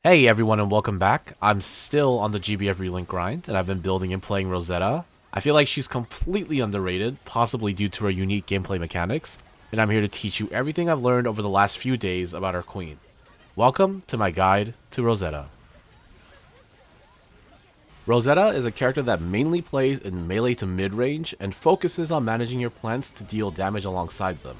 Hey everyone and welcome back. I'm still on the GBF Relink grind and I've been building and playing Rosetta. I feel like she's completely underrated, possibly due to her unique gameplay mechanics, and I'm here to teach you everything I've learned over the last few days about our queen. Welcome to my guide to Rosetta. Rosetta is a character that mainly plays in melee to mid-range and focuses on managing your plants to deal damage alongside them.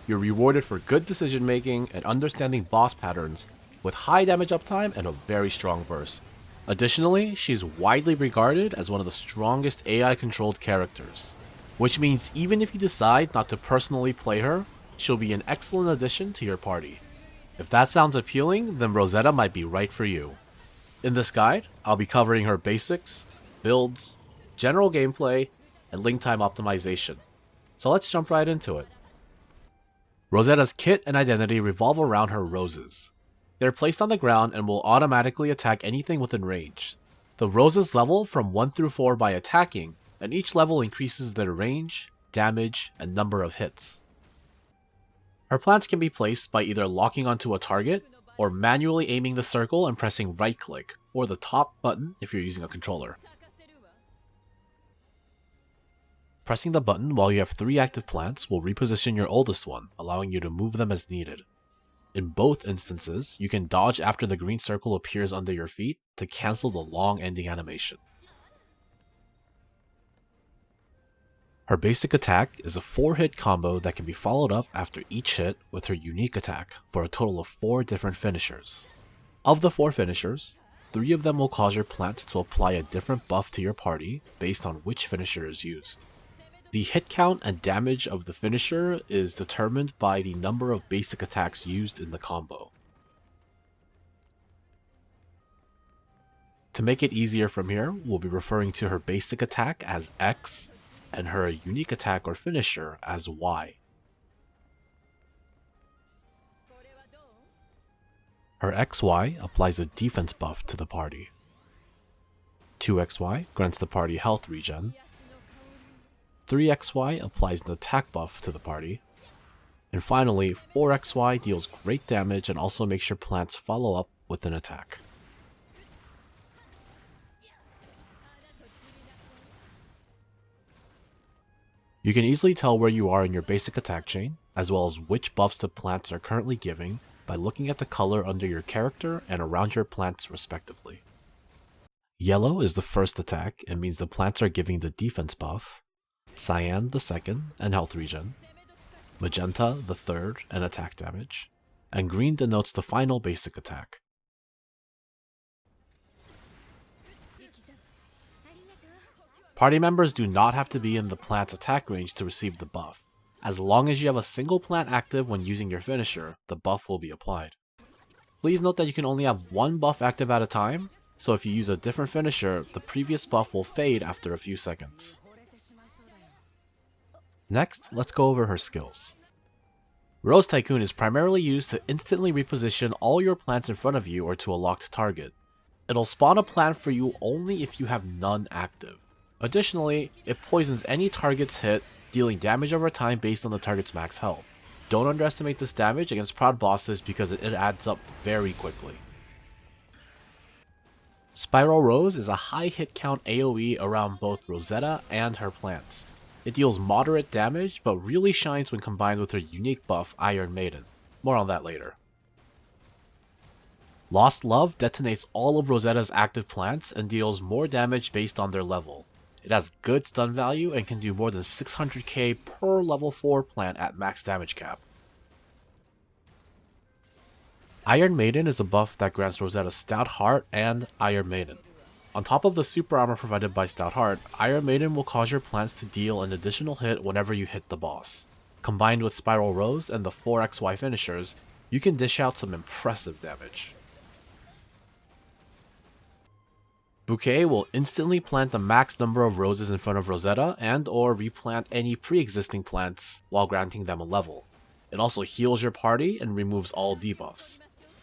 You're rewarded for good decision making and understanding boss patterns with high damage uptime and a very strong burst. Additionally, she's widely regarded as one of the strongest AI controlled characters, which means even if you decide not to personally play her, she'll be an excellent addition to your party. If that sounds appealing, then Rosetta might be right for you. In this guide, I'll be covering her basics, builds, general gameplay, and link time optimization. So let's jump right into it. Rosetta's kit and identity revolve around her roses. They're placed on the ground and will automatically attack anything within range. The roses level from 1 through 4 by attacking, and each level increases their range, damage, and number of hits. Her plants can be placed by either locking onto a target, or manually aiming the circle and pressing right click, or the top button if you're using a controller. Pressing the button while you have 3 active plants will reposition your oldest one, allowing you to move them as needed. In both instances, you can dodge after the green circle appears under your feet to cancel the long ending animation. Her basic attack is a 4-hit combo that can be followed up after each hit with her unique attack for a total of 4 different finishers. Of the 4 finishers, 3 of them will cause your plants to apply a different buff to your party based on which finisher is used. The hit count and damage of the finisher is determined by the number of basic attacks used in the combo. To make it easier from here, we'll be referring to her basic attack as X and her unique attack or finisher as Y. Her XY applies a defense buff to the party. 2XY grants the party health regen. 3XY applies an attack buff to the party, and finally 4XY deals great damage and also makes your plants follow up with an attack. You can easily tell where you are in your basic attack chain, as well as which buffs the plants are currently giving by looking at the color under your character and around your plants respectively. Yellow is the first attack and means the plants are giving the defense buff, cyan the second and health regen, magenta the third and attack damage, and green denotes the final basic attack. Party members do not have to be in the plant's attack range to receive the buff. As long as you have a single plant active when using your finisher, the buff will be applied. Please note that you can only have one buff active at a time, so if you use a different finisher, the previous buff will fade after a few seconds. Next, let's go over her skills. Rose Tycoon is primarily used to instantly reposition all your plants in front of you or to a locked target. It'll spawn a plant for you only if you have none active. Additionally, it poisons any target's hit, dealing damage over time based on the target's max health. Don't underestimate this damage against prod bosses because it adds up very quickly. Spiral Rose is a high hit count AoE around both Rosetta and her plants. It deals moderate damage, but really shines when combined with her unique buff, Iron Maiden. More on that later. Lost Love detonates all of Rosetta's active plants and deals more damage based on their level. It has good stun value and can do more than 600k per level 4 plant at max damage cap. Iron Maiden is a buff that grants Rosetta Stout Heart and Iron Maiden. On top of the super armor provided by Stout Heart, Iron Maiden will cause your plants to deal an additional hit whenever you hit the boss. Combined with Spiral Rose and the 4XY finishers, you can dish out some impressive damage. Bouquet will instantly plant the max number of roses in front of Rosetta and or replant any pre-existing plants while granting them a level. It also heals your party and removes all debuffs.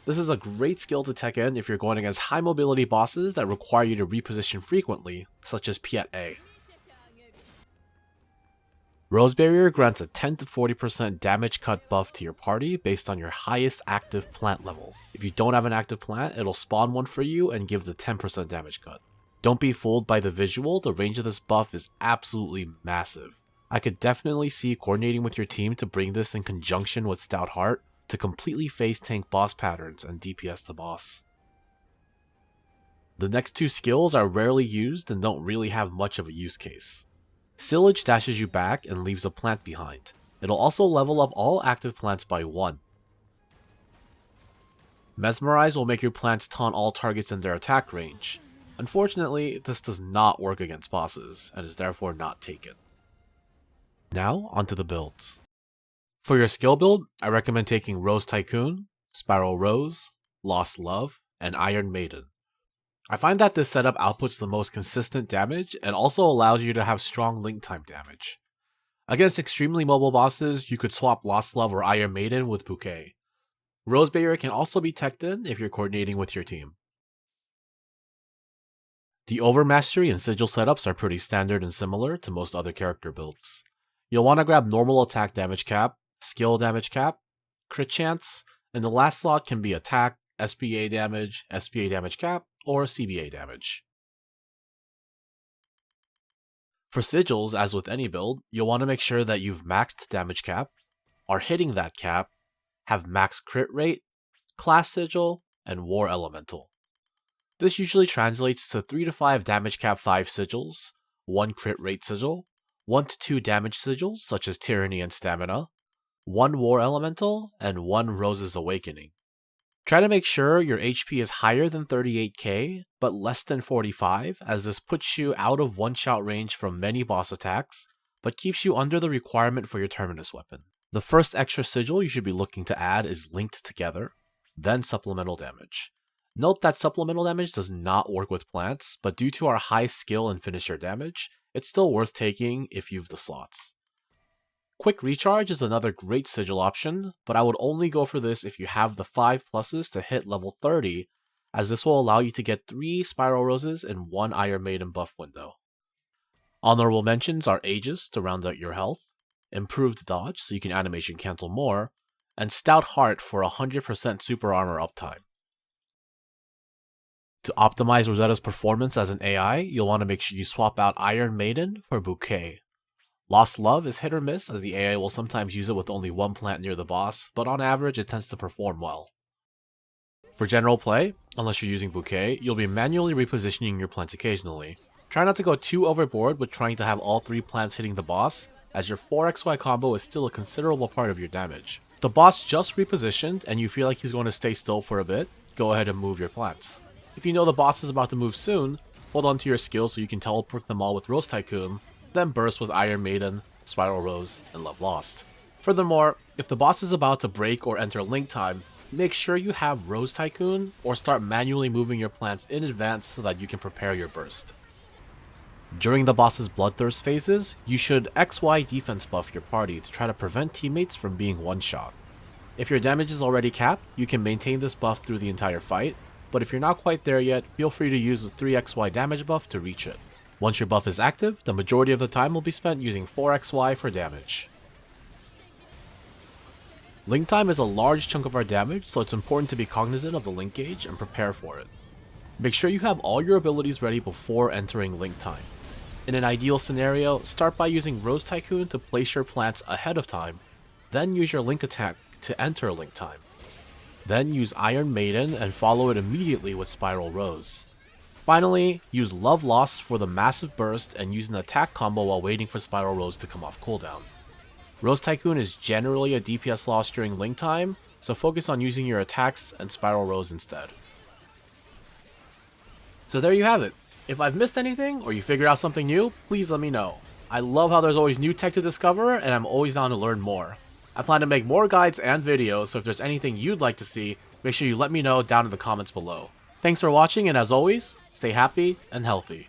This is a great skill to tech in if you're going against high mobility bosses that require you to reposition frequently, such as Piet A. Rose Barrier grants a 10 to 40% damage cut buff to your party based on your highest active plant level. If you don't have an active plant, it'll spawn one for you and give the 10% damage cut. Don't be fooled by the visual, the range of this buff is absolutely massive. I could definitely see coordinating with your team to bring this in conjunction with Stout Heart to completely face tank boss patterns and DPS the boss. The next two skills are rarely used and don't really have much of a use case. Sigils dashes you back and leaves a plant behind. It'll also level up all active plants by 1. Mesmerize will make your plants taunt all targets in their attack range. Unfortunately, this does not work against bosses, and is therefore not taken. Now, onto the builds. For your skill build, I recommend taking Rose Tycoon, Spiral Rose, Lost Love, and Iron Maiden. I find that this setup outputs the most consistent damage and also allows you to have strong link time damage. Against extremely mobile bosses, you could swap Lost Love or Iron Maiden with Bouquet. Rose Barrier can also be teched in if you're coordinating with your team. The Overmastery and Sigil setups are pretty standard and similar to most other character builds. You'll want to grab normal attack damage cap, skill damage cap, crit chance, and the last slot can be attack, SBA damage cap, or CBA damage. For Sigils, as with any build, you'll want to make sure that you've maxed damage cap, are hitting that cap, have max crit rate, class sigil, and war elemental. This usually translates to 3 to 5 damage cap 5 sigils, 1 crit rate sigil, 1 to 2 damage sigils such as Tyranny and Stamina, 1 war elemental, and 1 Rose's Awakening. Try to make sure your HP is higher than 38k, but less than 45, as this puts you out of one-shot range from many boss attacks, but keeps you under the requirement for your Terminus weapon. The first extra sigil you should be looking to add is Linked Together, then Supplemental Damage. Note that supplemental damage does not work with plants, but due to our high skill and finisher damage, it's still worth taking if you've the slots. Quick Recharge is another great sigil option, but I would only go for this if you have the 5 pluses to hit level 30, as this will allow you to get 3 Spiral Roses and 1 Iron Maiden buff window. Honorable mentions are Aegis to round out your health, Improved Dodge so you can animation cancel more, and Stout Heart for 100% super armor uptime. To optimize Rosetta's performance as an AI, you'll want to make sure you swap out Iron Maiden for Bouquet. Lost Love is hit or miss, as the AI will sometimes use it with only 1 plant near the boss, but on average it tends to perform well. For general play, unless you're using Bouquet, you'll be manually repositioning your plants occasionally. Try not to go too overboard with trying to have all 3 plants hitting the boss, as your 4xy combo is still a considerable part of your damage. If the boss just repositioned and you feel like he's going to stay still for a bit, go ahead and move your plants. If you know the boss is about to move soon, hold on to your skills so you can teleport them all with Rose Tycoon, then burst with Iron Maiden, Spiral Rose, and Love Lost. Furthermore, if the boss is about to break or enter link time, make sure you have Rose Tycoon or start manually moving your plants in advance so that you can prepare your burst. During the boss's Bloodthirst phases, you should XY defense buff your party to try to prevent teammates from being one-shot. If your damage is already capped, you can maintain this buff through the entire fight, but if you're not quite there yet, feel free to use the 3xy damage buff to reach it. Once your buff is active, the majority of the time will be spent using 4xy for damage. Link time is a large chunk of our damage, so it's important to be cognizant of the link gauge and prepare for it. Make sure you have all your abilities ready before entering link time. In an ideal scenario, start by using Rose Tycoon to place your plants ahead of time, then use your link attack to enter link time. Then use Iron Maiden and follow it immediately with Spiral Rose. Finally, use Love Lost for the massive burst and use an attack combo while waiting for Spiral Rose to come off cooldown. Rose Tycoon is generally a DPS loss during link time, so focus on using your attacks and Spiral Rose instead. So there you have it. If I've missed anything, or you figured out something new, please let me know. I love how there's always new tech to discover, and I'm always down to learn more. I plan to make more guides and videos, so if there's anything you'd like to see, make sure you let me know down in the comments below. Thanks for watching, and as always, stay happy and healthy.